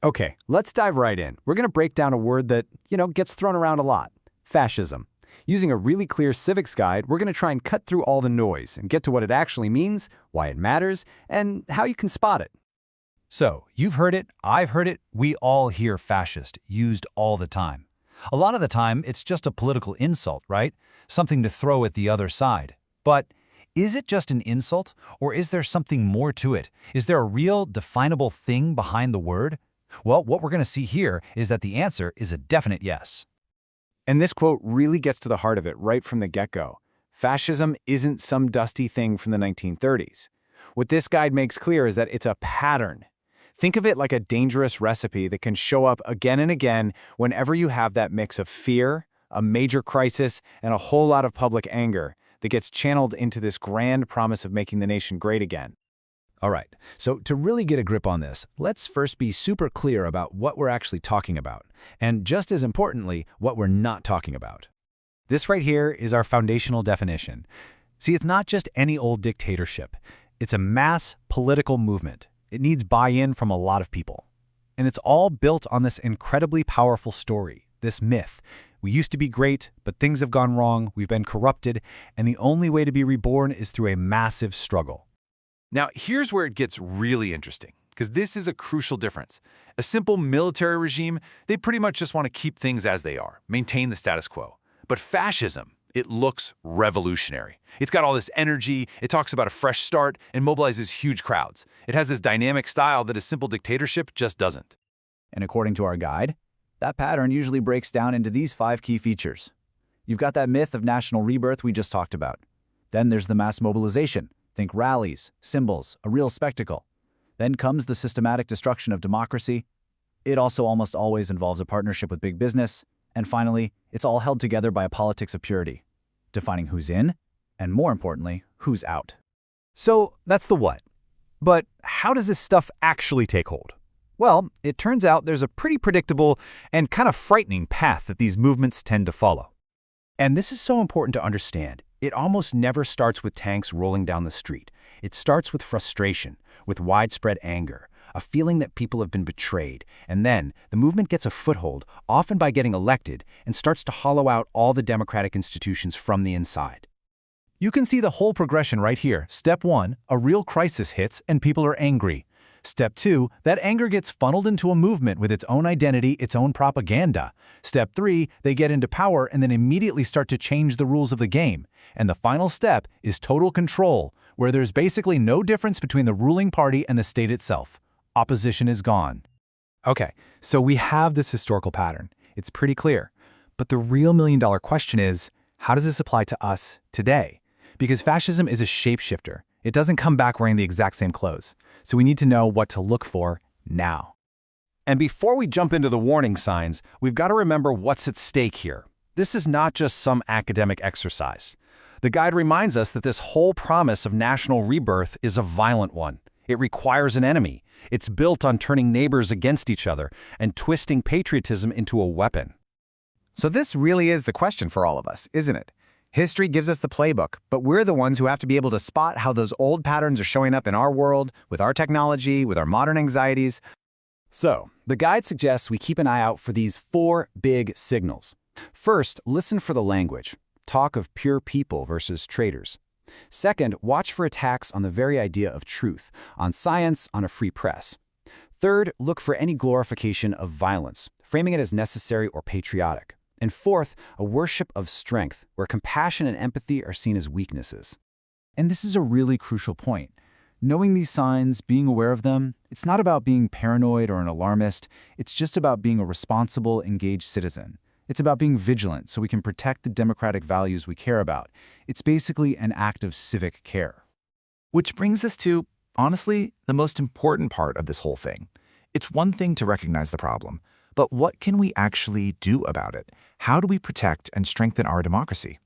Okay, let's dive right in. We're going to break down a word that, gets thrown around a lot: fascism. Using a really clear civics guide, we're going to try and cut through all the noise and get to what it actually means, why it matters, and how you can spot it. So, you've heard it, I've heard it, we all hear fascist used all the time. A lot of the time, it's just a political insult, right? Something to throw at the other side. But is it just an insult, or is there something more to it? Is there a real, definable thing behind the word? Well, what we're going to see here is that the answer is a definite yes. And this quote really gets to the heart of it right from the get-go. Fascism isn't some dusty thing from the 1930s. What this guide makes clear is that it's a pattern. Think of it like a dangerous recipe that can show up again and again whenever you have that mix of fear, a major crisis, and a whole lot of public anger that gets channeled into this grand promise of making the nation great again. All right, so to really get a grip on this, let's first be super clear about what we're actually talking about, and just as importantly, what we're not talking about. This right here is our foundational definition. See, it's not just any old dictatorship. It's a mass political movement. It needs buy-in from a lot of people. And it's all built on this incredibly powerful story, this myth. We used to be great, but things have gone wrong, we've been corrupted, and the only way to be reborn is through a massive struggle. Now, here's where it gets really interesting, because this is a crucial difference. A simple military regime, they pretty much just want to keep things as they are, maintain the status quo. But fascism, it looks revolutionary. It's got all this energy, it talks about a fresh start, and mobilizes huge crowds. It has this dynamic style that a simple dictatorship just doesn't. And according to our guide, that pattern usually breaks down into these 5 key features. You've got that myth of national rebirth we just talked about. Then there's the mass mobilization. Think rallies, symbols, a real spectacle. Then comes the systematic destruction of democracy. It also almost always involves a partnership with big business. And finally, it's all held together by a politics of purity, defining who's in, and more importantly, who's out. So that's the what. But how does this stuff actually take hold? Well, it turns out there's a pretty predictable and kind of frightening path that these movements tend to follow. And this is so important to understand. It almost never starts with tanks rolling down the street. It starts with frustration, with widespread anger, a feeling that people have been betrayed, and then the movement gets a foothold, often by getting elected, and starts to hollow out all the democratic institutions from the inside. You can see the whole progression right here. Step 1, a real crisis hits and people are angry. Step 2, that anger gets funneled into a movement with its own identity, its own propaganda. Step 3, they get into power and then immediately start to change the rules of the game. And the final step is total control, where there's basically no difference between the ruling party and the state itself. Opposition is gone. Okay, so we have this historical pattern. It's pretty clear. But the real million-dollar question is, how does this apply to us today? Because fascism is a shapeshifter. It doesn't come back wearing the exact same clothes. So we need to know what to look for now. And before we jump into the warning signs, we've got to remember what's at stake here. This is not just some academic exercise. The guide reminds us that this whole promise of national rebirth is a violent one. It requires an enemy. It's built on turning neighbors against each other and twisting patriotism into a weapon. So this really is the question for all of us, isn't it? History gives us the playbook, but we're the ones who have to be able to spot how those old patterns are showing up in our world, with our technology, with our modern anxieties. So, the guide suggests we keep an eye out for these 4 big signals. First, listen for the language. Talk of pure people versus traitors. Second, watch for attacks on the very idea of truth, on science, on a free press. Third, look for any glorification of violence, framing it as necessary or patriotic. And fourth, a worship of strength, where compassion and empathy are seen as weaknesses. And this is a really crucial point. Knowing these signs, being aware of them, it's not about being paranoid or an alarmist. It's just about being a responsible, engaged citizen. It's about being vigilant so we can protect the democratic values we care about. It's basically an act of civic care. Which brings us to, honestly, the most important part of this whole thing. It's one thing to recognize the problem, but what can we actually do about it? How do we protect and strengthen our democracy?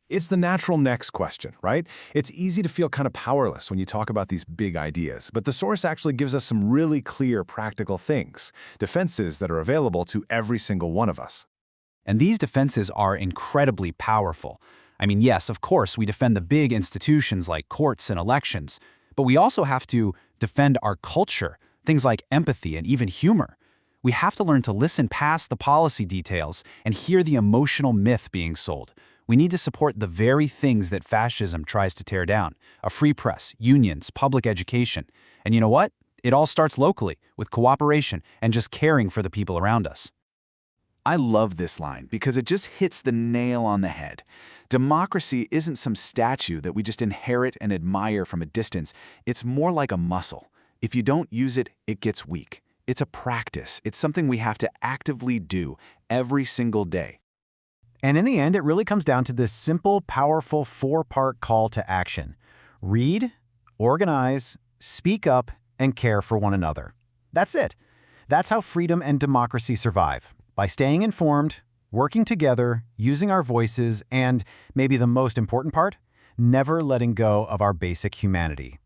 It's the natural next question, right? It's easy to feel kind of powerless when you talk about these big ideas, but the source actually gives us some really clear, practical things, defenses that are available to every single one of us. And these defenses are incredibly powerful. I mean, yes, of course, we defend the big institutions like courts and elections, but we also have to defend our culture, Things like empathy and even humor. We have to learn to listen past the policy details and hear the emotional myth being sold. We need to support the very things that fascism tries to tear down: a free press, unions, public education. And you know what? It all starts locally, with cooperation and just caring for the people around us. I love this line because it just hits the nail on the head. Democracy isn't some statue that we just inherit and admire from a distance. It's more like a muscle. If you don't use it, it gets weak. It's a practice. It's something we have to actively do every single day. And in the end, it really comes down to this simple, powerful four-part call to action. Read, organize, speak up, and care for one another. That's it. That's how freedom and democracy survive. By staying informed, working together, using our voices, and, maybe the most important part, never letting go of our basic humanity.